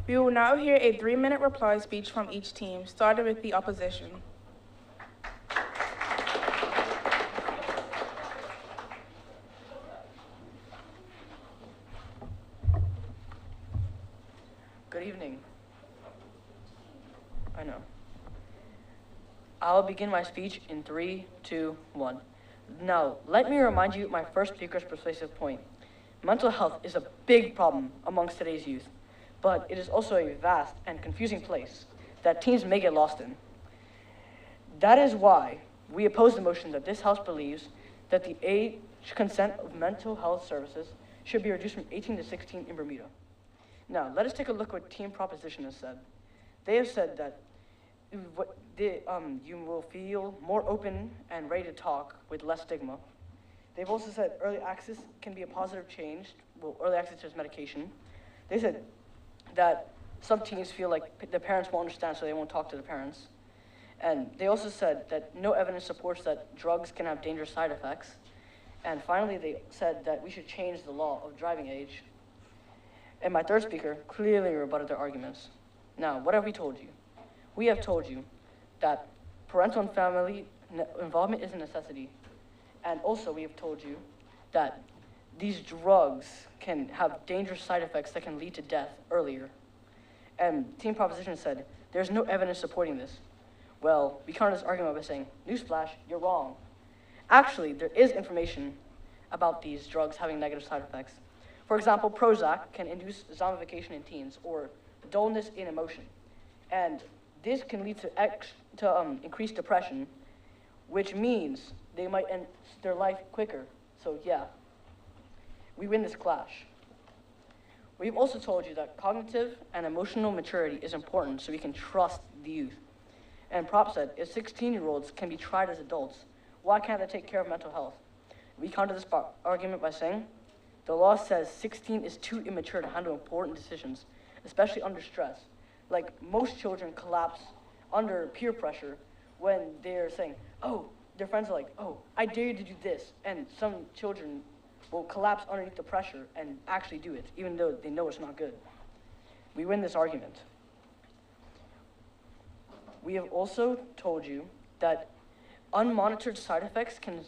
We will now hear a 3-minute reply speech from each team, starting with the opposition. Good evening. I know. I'll begin my speech in 3, 2, 1. Now, let me remind you my first speaker's persuasive point. Mental health is a big problem amongst today's youth, but it is also a vast and confusing place that teens may get lost in. That is why we oppose the motion that this House believes that the age consent of mental health services should be reduced from 18 to 16 in Bermuda. Now, let us take a look at what Team Proposition has said. They have said that you will feel more open and ready to talk with less stigma. They've also said early access can be a positive change, early access to medication. They said that some teens feel like the parents won't understand, so they won't talk to the parents. And they also said that no evidence supports that drugs can have dangerous side effects. And finally, they said that we should change the law of driving age. And my third speaker clearly rebutted their arguments. Now, what have we told you? We have told you that parental and family involvement is a necessity. And also, we have told you that these drugs can have dangerous side effects that can lead to death earlier. And Team Proposition said, there's no evidence supporting this. Well, we countered this argument by saying, newsflash, you're wrong. Actually, there is information about these drugs having negative side effects. For example, Prozac can induce zombification in teens or dullness in emotion. And this can lead to increased depression, which means they might end their life quicker. So yeah, we win this clash. We've also told you that cognitive and emotional maturity is important so we can trust the youth. And Prop said, if 16-year-olds can be tried as adults, why can't they take care of mental health? We countered this argument by saying, the law says 16 is too immature to handle important decisions, especially under stress. Like, most children collapse under peer pressure when they're saying, oh, their friends are like, oh, I dare you to do this. And some children will collapse underneath the pressure and actually do it, even though they know it's not good. We win this argument. We have also told you that unmonitored side effects can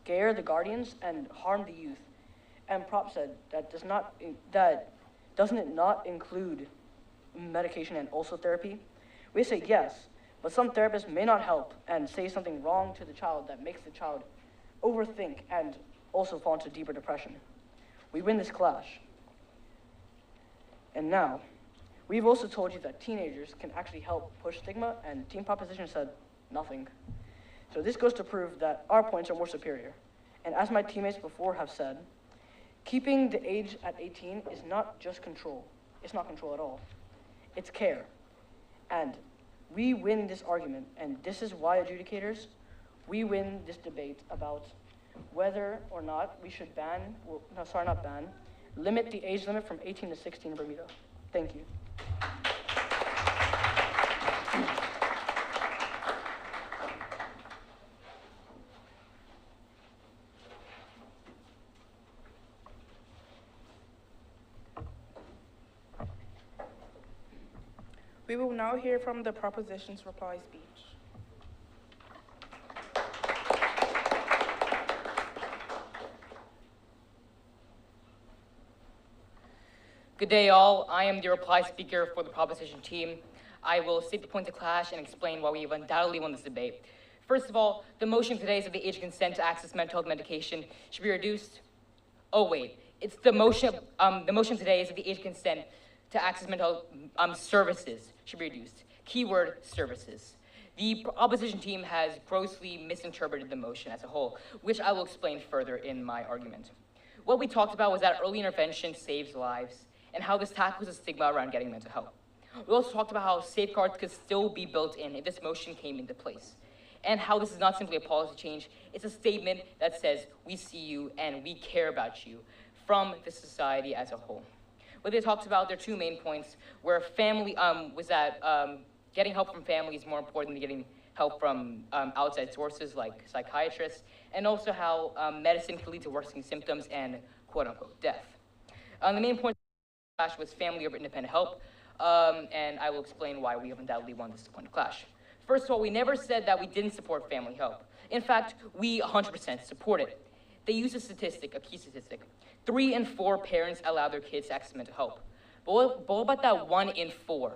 scare the guardians and harm the youth. And Prop said that doesn't it not include medication and also therapy? We say yes, but some therapists may not help and say something wrong to the child that makes the child overthink and also fall into deeper depression. We win this clash. And now, we've also told you that teenagers can actually help push stigma, and Team Proposition said nothing. So this goes to prove that our points are more superior. And as my teammates before have said, keeping the age at 18 is not just control. It's not control at all. It's care. And we win this argument, and this is why, adjudicators, we win this debate about whether or not we should limit the age limit from 18 to 16 in Bermuda. Thank you. We will now hear from the Proposition's reply speech. Good day, all. I am the reply speaker for the Proposition team. I will state the point of clash and explain why we have undoubtedly won this debate. First of all, the motion today is that the age of consent to access mental health medication should be reduced. Oh wait, it's the motion today is that the age of consent to access mental health services should be reduced. Keyword, services. The opposition team has grossly misinterpreted the motion as a whole, which I will explain further in my argument. What we talked about was that early intervention saves lives and how this tackles the stigma around getting mental health. We also talked about how safeguards could still be built in if this motion came into place, and how this is not simply a policy change, it's a statement that says, we see you and we care about you from the society as a whole. What they talked about, their two main points, were family, was that getting help from family is more important than getting help from outside sources like psychiatrists, and also how medicine can lead to worsening symptoms and quote-unquote death. The main point clash was family over independent help, and I will explain why we have undoubtedly won this point of clash. First of all, we never said that we didn't support family help. In fact, we 100% support it. They use a statistic, a key statistic. 3 in 4 parents allow their kids to access mental help. But what about that 1 in 4?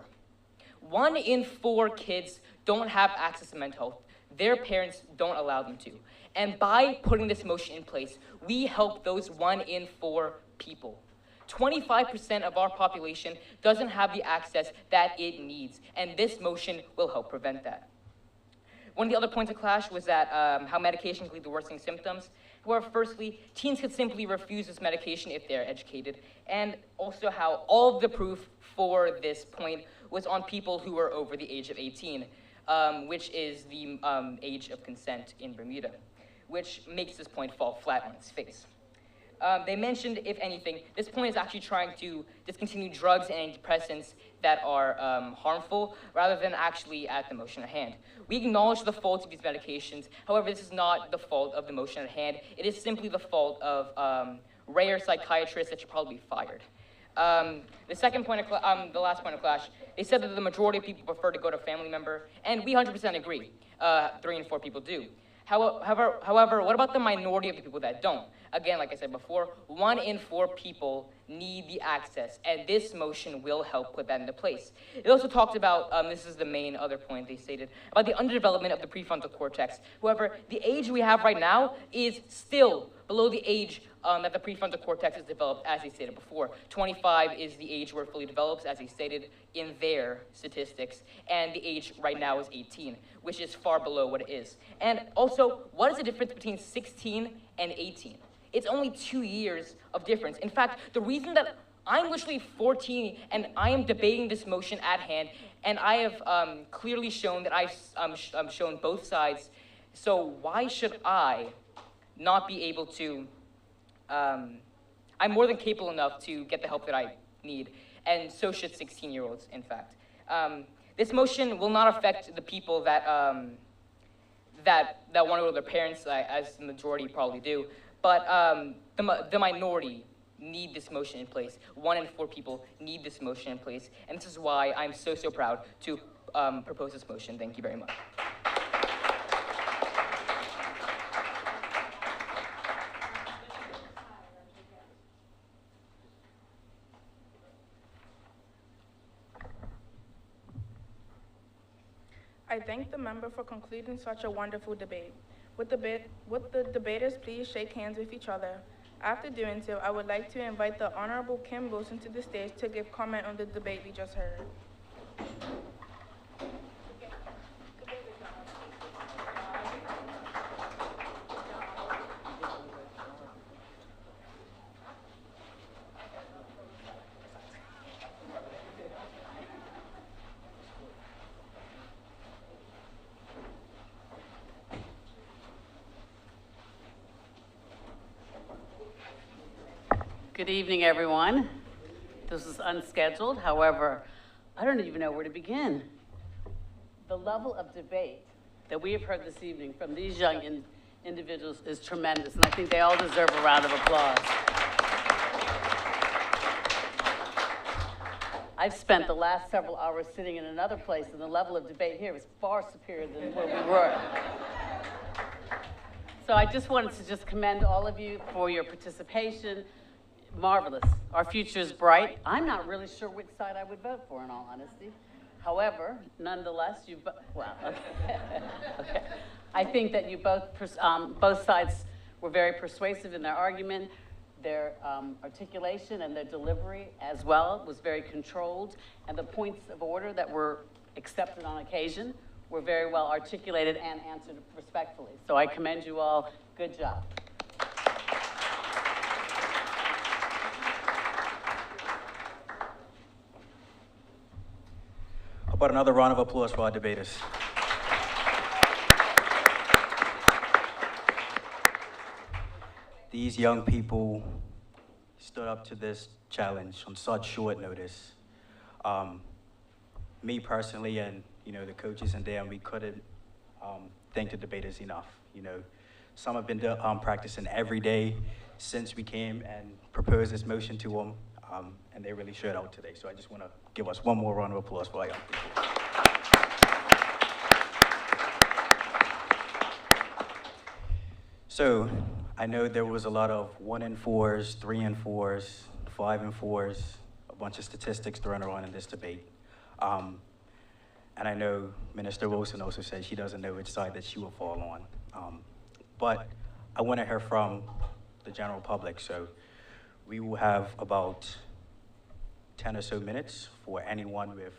1 in 4 kids don't have access to mental health. Their parents don't allow them to. And by putting this motion in place, we help those 1 in 4 people. 25% of our population doesn't have the access that it needs, and this motion will help prevent that. One of the other points of clash was that how medication can lead to worsening symptoms. However, firstly, teens could simply refuse this medication if they're educated, and also how all of the proof for this point was on people who were over the age of 18, which is the age of consent in Bermuda, which makes this point fall flat on its face. They mentioned, if anything, this point is actually trying to discontinue drugs and antidepressants that are harmful, rather than actually at the motion at hand. We acknowledge the faults of these medications. However, this is not the fault of the motion at hand. It is simply the fault of rare psychiatrists that should probably be fired. The second point of the last point of clash, they said that the majority of people prefer to go to a family member, and we 100% agree. 3 in 4 people do. However, what about the minority of the people that don't? Again, like I said before, 1 in 4 people need the access, and this motion will help put that into place. It also talked about, this is the main other point they stated, about the underdevelopment of the prefrontal cortex. However, the age we have right now is still below the age that the prefrontal cortex is developed, as they stated before. 25 is the age where it fully develops, as they stated in their statistics, and the age right now is 18, which is far below what it is. And also, what is the difference between 16 and 18? It's only 2 years of difference. In fact, the reason that I'm literally 14 and I am debating this motion at hand, and I have clearly shown that I've shown both sides, so why should I not be able to, I'm more than capable enough to get the help that I need, and so should 16-year-olds, in fact. This motion will not affect the people that, that want to go to their parents, as the majority probably do, but the minority need this motion in place. 1 in 4 people need this motion in place, and this is why I'm so proud to propose this motion. Thank you very much. I thank the member for concluding such a wonderful debate. Would the debaters please shake hands with each other? After doing so, I would like to invite the Honorable Kim Wilson to the stage to give comment on the debate we just heard. Good evening, everyone. This is unscheduled. However, I don't even know where to begin. The level of debate that we have heard this evening from these young individuals is tremendous, and I think they all deserve a round of applause. I've spent the last several hours sitting in another place, and the level of debate here is far superior than where we were. So I just wanted to commend all of you for your participation. Marvelous. Our future is bright. I'm not really sure which side I would vote for, in all honesty. However, nonetheless, well, okay. Okay. I think that you both sides were very persuasive in their argument. Their articulation and their delivery as well was very controlled, and the points of order that were accepted on occasion were very well articulated and answered respectfully. So I commend you all. Good job. How about another round of applause for our debaters? These young people stood up to this challenge on such short notice. Me personally, and the coaches and Dan, we couldn't thank the debaters enough. Some have been practicing every day since we came and proposed this motion to them. and they really showed out today. So I just want to give us one more round of applause for our young people. So I know there was a lot of 1 and 4s, 3 and 4s, 5 and 4s, a bunch of statistics thrown around in this debate. And I know Minister Wilson also said she doesn't know which side that she will fall on. But I want to hear from the general public. So we will have about 10 or so minutes for anyone with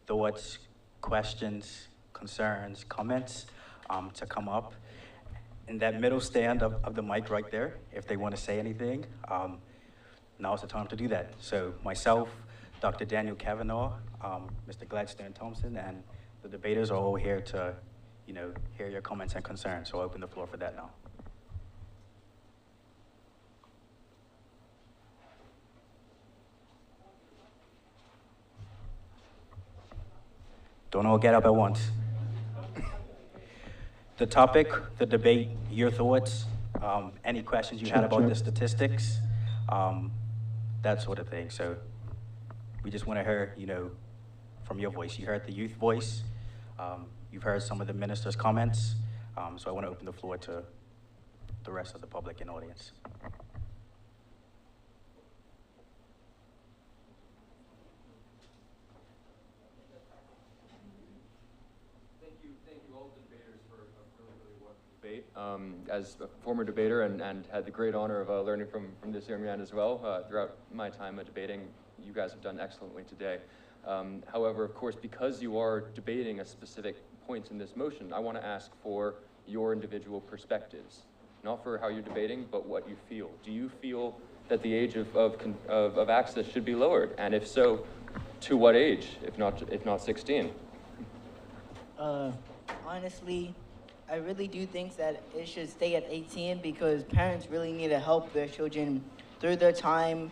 thoughts, questions, concerns, comments to come up. In that middle stand of the mic right there, if they want to say anything, now's the time to do that. So myself, Dr. Daniel Kavanaugh, Mr. Gladstone Thompson, and the debaters are all here to, hear your comments and concerns. So I'll open the floor for that now. Don't all get up at once. The topic, the debate, your thoughts, any questions you had about the statistics, that sort of thing. So we just want to hear, from your voice. You heard the youth voice. You've heard some of the minister's comments. So I want to open the floor to the rest of the public and audience. Thank you all the debaters for a really wonderful debate. As a former debater and had the great honor of learning from this young man as well throughout my time debating, you guys have done excellently today. However, of course, because you are debating a specific point in this motion, I want to ask for your individual perspectives, not for how you're debating, but what you feel. Do you feel that the age of access should be lowered? And if so, to what age, if not 16? Honestly, I really do think that it should stay at 18 because parents really need to help their children through their time,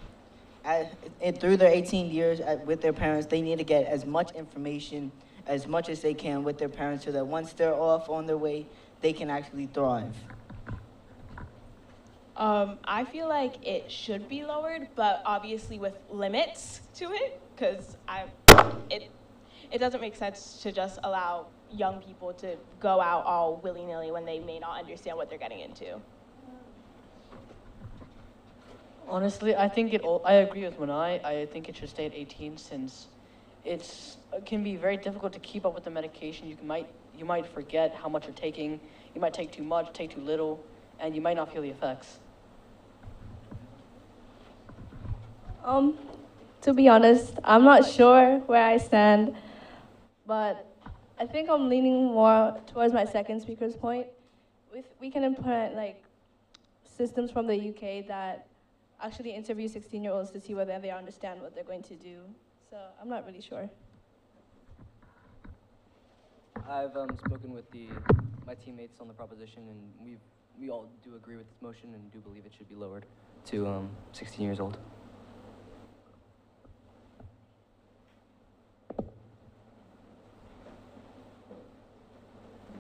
through their 18 years with their parents. They need to get as much information as much as they can with their parents so that once they're off on their way, they can actually thrive. I feel like it should be lowered, but obviously with limits to it, because it doesn't make sense to just allow young people to go out all willy-nilly when they may not understand what they're getting into. Honestly, I agree with Manai. I think it should stay at 18 since it can be very difficult to keep up with the medication. You might forget how much you're taking. You might take too much, take too little, and you might not feel the effects. To be honest, I'm not sure where I stand, but I think I'm leaning more towards my second speaker's point. We can implement systems from the UK that actually interview 16-year-olds to see whether they understand what they're going to do. So I'm not really sure. I've spoken with my teammates on the proposition, and we all do agree with this motion and do believe it should be lowered to 16 years old.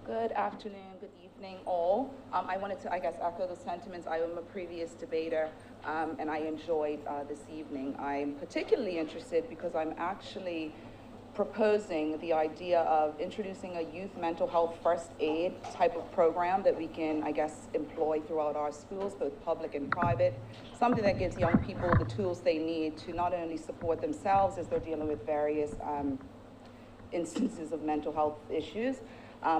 Good afternoon, good evening, all. I wanted to, echo the sentiments. I am a previous debater, and I enjoyed this evening. I'm particularly interested because I'm actually proposing the idea of introducing a youth mental health first aid type of program that we can, employ throughout our schools, both public and private. Something that gives young people the tools they need to not only support themselves as they're dealing with various instances of mental health issues,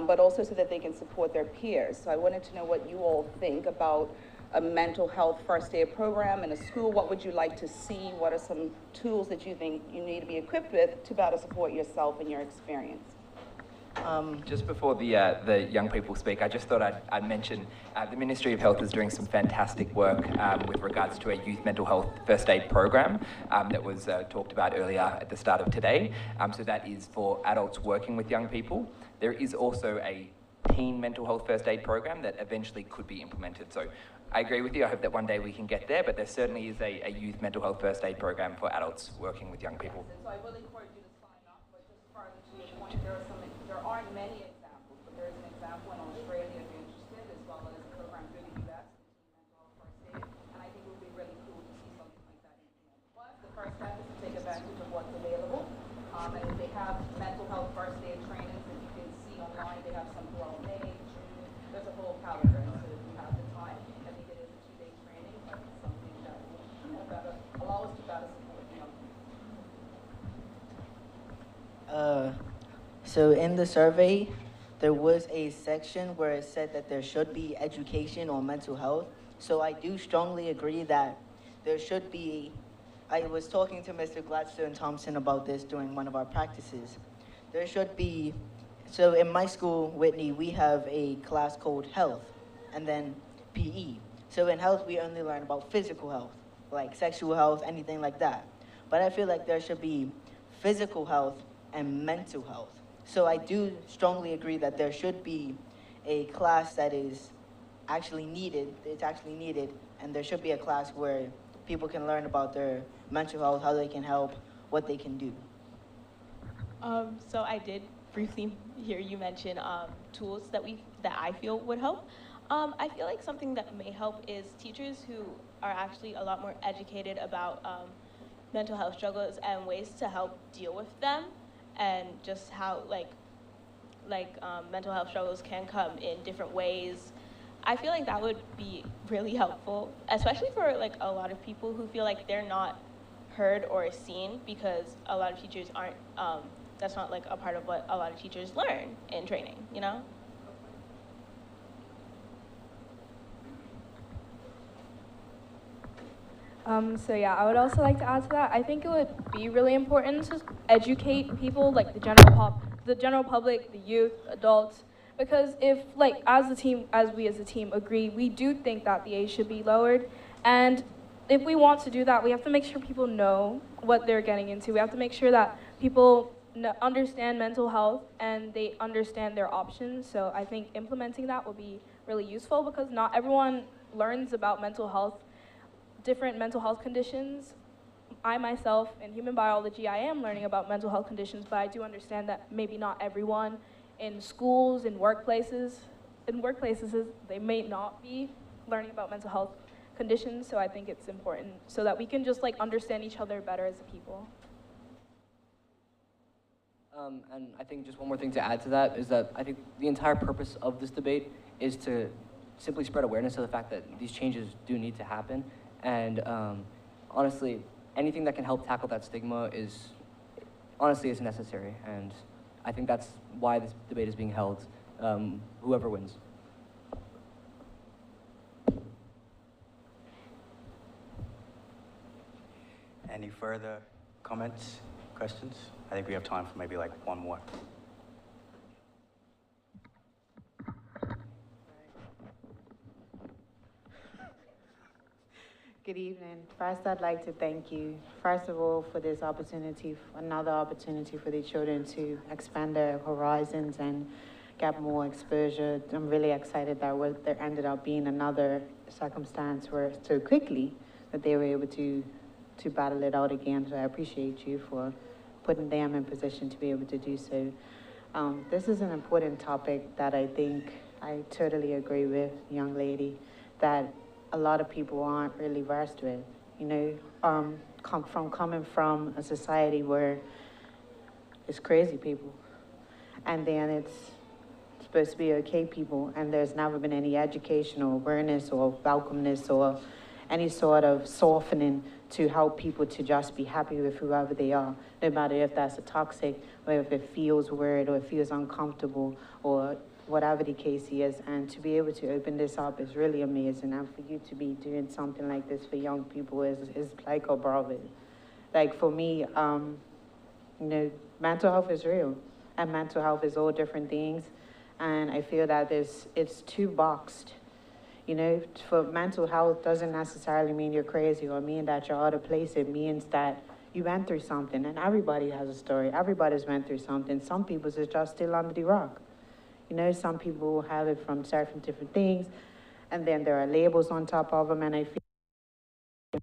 but also so that they can support their peers. So I wanted to know what you all think about a mental health first aid program in a school. What would you like to see? What are some tools that you think you need to be equipped with to better support yourself and your experience? Just before the young people speak, I just thought I'd mention the Ministry of Health is doing some fantastic work with regards to a youth mental health first aid program that was talked about earlier at the start of today. So that is for adults working with young people. There is also a teen mental health first aid program that eventually could be implemented. So I agree with you. I hope that one day we can get there, but there certainly is a youth mental health first aid program for adults working with young people. So I will encourage you to sign up, but just further to your point, there aren't many examples, but there is an example in Australia if you're interested, as well as a program through the US, the teen mental health first aid, and I think it would be really cool to see something like that implemented. But the first So in the survey, there was a section where it said that there should be education on mental health. So I do strongly agree that there should be. I was talking to Mr. Gladstone Thompson about this during one of our practices. There should be, so in my school, Whitney, we have a class called health and then PE. So in health, we only learn about physical health, like sexual health, anything like that. But I feel like there should be physical health and mental health. So I do strongly agree that there should be a class that is actually needed, and there should be a class where people can learn about their mental health, how they can help, what they can do. So I did briefly hear you mention tools that I feel would help. I feel like something that may help is teachers who are actually a lot more educated about mental health struggles and ways to help deal with them, and just how mental health struggles can come in different ways. I feel like that would be really helpful, especially for like a lot of people who feel like they're not heard or seen, because a lot of teachers aren't, that's not like a part of what a lot of teachers learn in training, you know? So yeah, I would also like to add to that. I think it would be really important to educate people, like the general public, the youth, adults, because if, like, as we as a team agree, we do think that the age should be lowered, and if we want to do that, we have to make sure people know what they're getting into. We have to make sure that people understand mental health and they understand their options. So I think implementing that will be really useful, because not everyone learns about mental health, different mental health conditions. I myself, in human biology, I am learning about mental health conditions, but I do understand that maybe not everyone in schools, in workplaces, they may not be learning about mental health conditions. So I think it's important so that we can just like understand each other better as a people. And I think just one more thing to add to that is that I think the entire purpose of this debate is to simply spread awareness of the fact that these changes do need to happen. And honestly, anything that can help tackle that stigma is necessary. And I think that's why this debate is being held, whoever wins. Any further comments, questions? I think we have time for maybe like one more. Good evening. First, I'd like to thank you, first of all, for this opportunity, another opportunity for the children to expand their horizons and get more exposure. I'm really excited that there ended up being another circumstance where so quickly that they were able to battle it out again. So I appreciate you for putting them in position to be able to do so. This is an important topic that I think I totally agree with, young lady, that a lot of people aren't really versed with. You know, coming from a society where it's crazy people, and then it's supposed to be okay people, and there's never been any educational awareness or welcomeness or any sort of softening to help people to just be happy with whoever they are, no matter if that's a toxic, or if it feels weird, or it feels uncomfortable, or whatever the case is. And to be able to open this up is really amazing. And for you to be doing something like this for young people is like a bravo. Like for me, you know, mental health is real, and mental health is all different things. And I feel that it's too boxed. You know, for mental health doesn't necessarily mean you're crazy or mean that you're out of place. It means that you went through something, and everybody has a story. Everybody's went through something. Some people's is just still under the rock. You know, some people will have it from certain different things, and then there are labels on top of them, and I feel,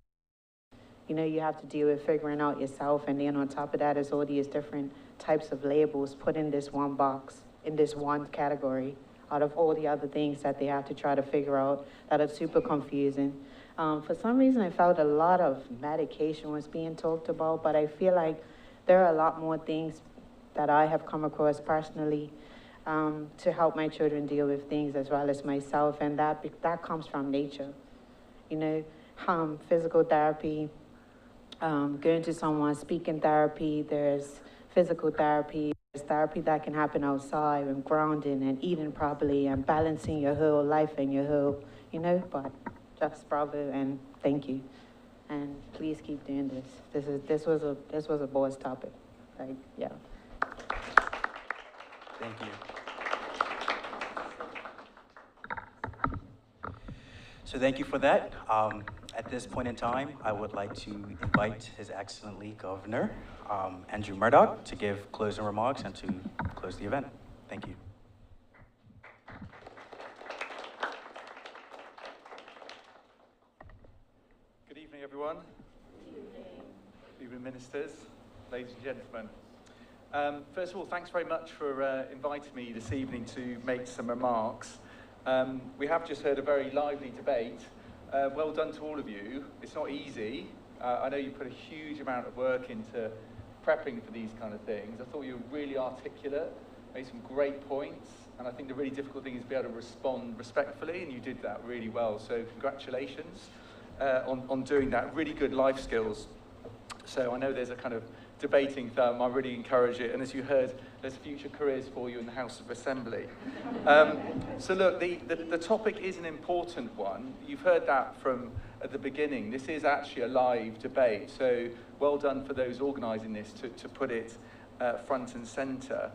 you know, you have to deal with figuring out yourself, and then on top of that is all these different types of labels put in this one box, in this one category, out of all the other things that they have to try to figure out that are super confusing. For some reason, I felt a lot of medication was being talked about, but I feel like there are a lot more things that I have come across personally to help my children deal with things as well as myself, and that comes from nature. You know, physical therapy, going to someone, speaking therapy, there's physical therapy, There's therapy that can happen outside and grounding and eating properly and balancing your whole life and your whole, but just bravo and thank you. And please keep doing this. This was a boss topic. Like, yeah. Thank you. So thank you for that. At this point in time, I would like to invite His Excellency Governor Andrew Murdoch to give closing remarks and to close the event. Thank you. Good evening, everyone. Good evening, ministers, ladies and gentlemen. First of all, thanks very much for inviting me this evening to make some remarks. We have just heard a very lively debate. Well done to all of you. It's not easy. I know you put a huge amount of work into prepping for these kind of things. I thought you were really articulate, made some great points, and I think the really difficult thing is to be able to respond respectfully, and you did that really well. So congratulations on doing that. Really good life skills. So I know there's a kind of debating thumb. I really encourage it. And as you heard, there's future careers for you in the House of Assembly. So look, the topic is an important one. You've heard that from at the beginning. This is actually a live debate. So well done for those organising this to put it front and centre.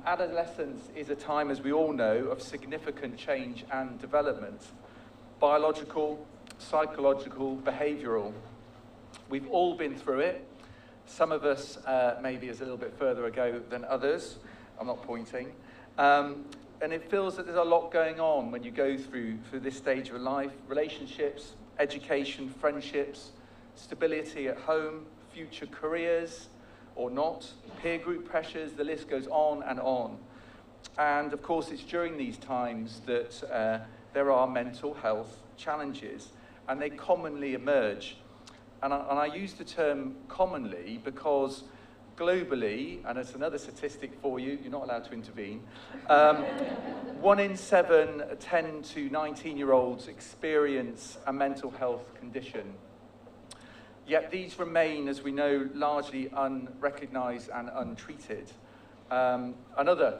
Adolescence is a time, as we all know, of significant change and development. Biological, psychological, behavioural. We've all been through it. Some of us maybe is a little bit further ago than others. I'm not pointing. And it feels that there's a lot going on when you go through this stage of life. Relationships, education, friendships, stability at home, future careers or not, peer group pressures, the list goes on and on. And of course, it's during these times that there are mental health challenges, and they commonly emerge. And I use the term commonly because globally, and it's another statistic for you, you're not allowed to intervene, 1 in 7 10 to 19-year-olds experience a mental health condition. Yet these remain, as we know, largely unrecognised and untreated. Another,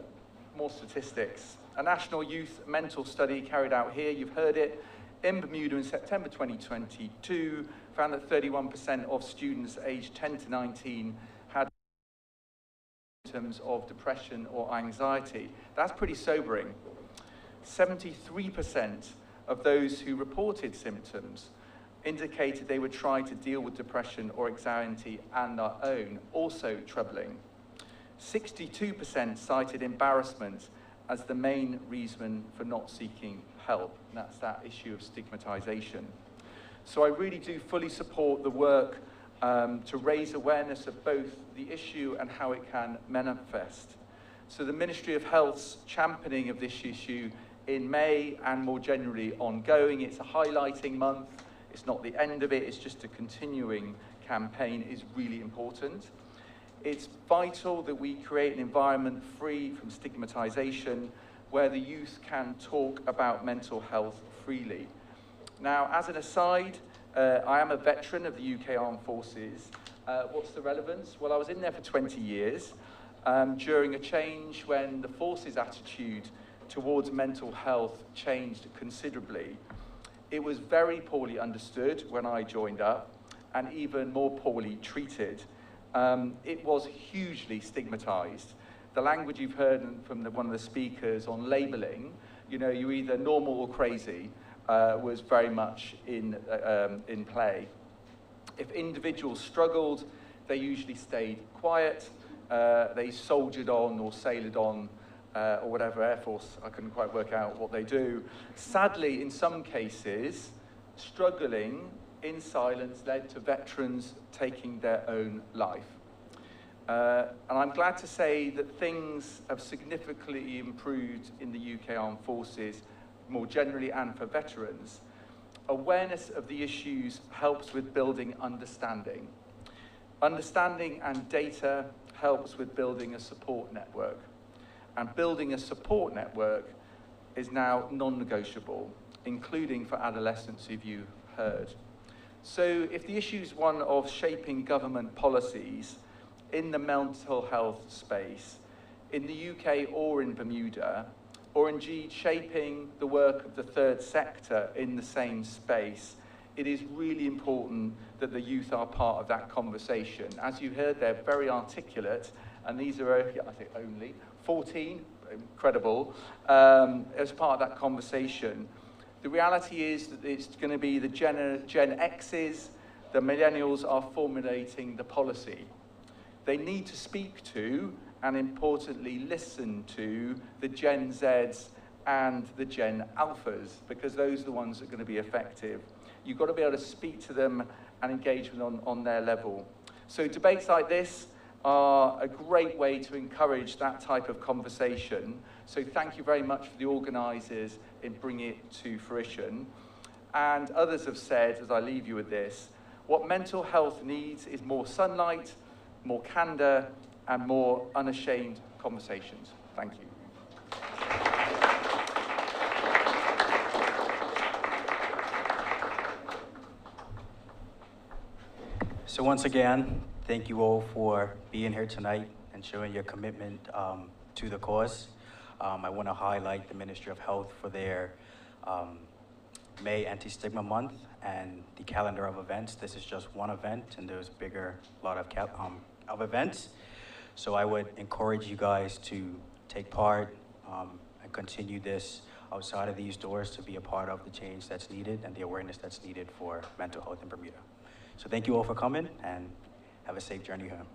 more statistics. A national youth mental study carried out here, you've heard it, in Bermuda in September 2022, found that 31% of students aged 10 to 19 had symptoms of depression or anxiety. That's pretty sobering. 73% of those who reported symptoms indicated they would try to deal with depression or anxiety on their own, also troubling. 62% cited embarrassment as the main reason for not seeking help, and that's that issue of stigmatization. So I really do fully support the work to raise awareness of both the issue and how it can manifest. So the Ministry of Health's championing of this issue in May and more generally ongoing, it's a highlighting month, it's not the end of it, it's just a continuing campaign, is really important. It's vital that we create an environment free from stigmatization where the youth can talk about mental health freely. Now, as an aside, I am a veteran of the UK Armed Forces. What's the relevance? Well, I was in there for 20 years during a change when the force's attitude towards mental health changed considerably. It was very poorly understood when I joined up and even more poorly treated. It was hugely stigmatized. The language you've heard from one of the speakers on labeling, you know, you're either normal or crazy, was very much in play. If individuals struggled, they usually stayed quiet, they soldiered on or sailed on, or whatever, Air Force, I couldn't quite work out what they do. Sadly, in some cases, struggling in silence led to veterans taking their own life. And I'm glad to say that things have significantly improved in the UK Armed Forces, more generally and for veterans. Awareness of the issues helps with building understanding. Understanding and data helps with building a support network. And building a support network is now non-negotiable, including for adolescents, who you heard. So if the issue is one of shaping government policies in the mental health space, in the UK or in Bermuda, or indeed shaping the work of the third sector in the same space, it is really important that the youth are part of that conversation. As you heard, they're very articulate, and these are, I think, only 14, incredible, as part of that conversation. The reality is that it's going to be the Gen X's, the millennials are formulating the policy. They need to speak to, and importantly listen to, the Gen Zs and the Gen Alphas, because those are the ones that are going to be effective. You've got to be able to speak to them and engage with them on their level. So debates like this are a great way to encourage that type of conversation. So thank you very much for the organisers in bringing it to fruition. And others have said, as I leave you with this, what mental health needs is more sunlight, more candour, and more unashamed conversations. Thank you. So once again, thank you all for being here tonight and showing your commitment to the cause. I want to highlight the Ministry of Health for their May Anti-Stigma Month and the calendar of events. This is just one event, and there's a bigger lot of events. So I would encourage you guys to take part and continue this outside of these doors to be a part of the change that's needed and the awareness that's needed for mental health in Bermuda. So thank you all for coming, and have a safe journey home.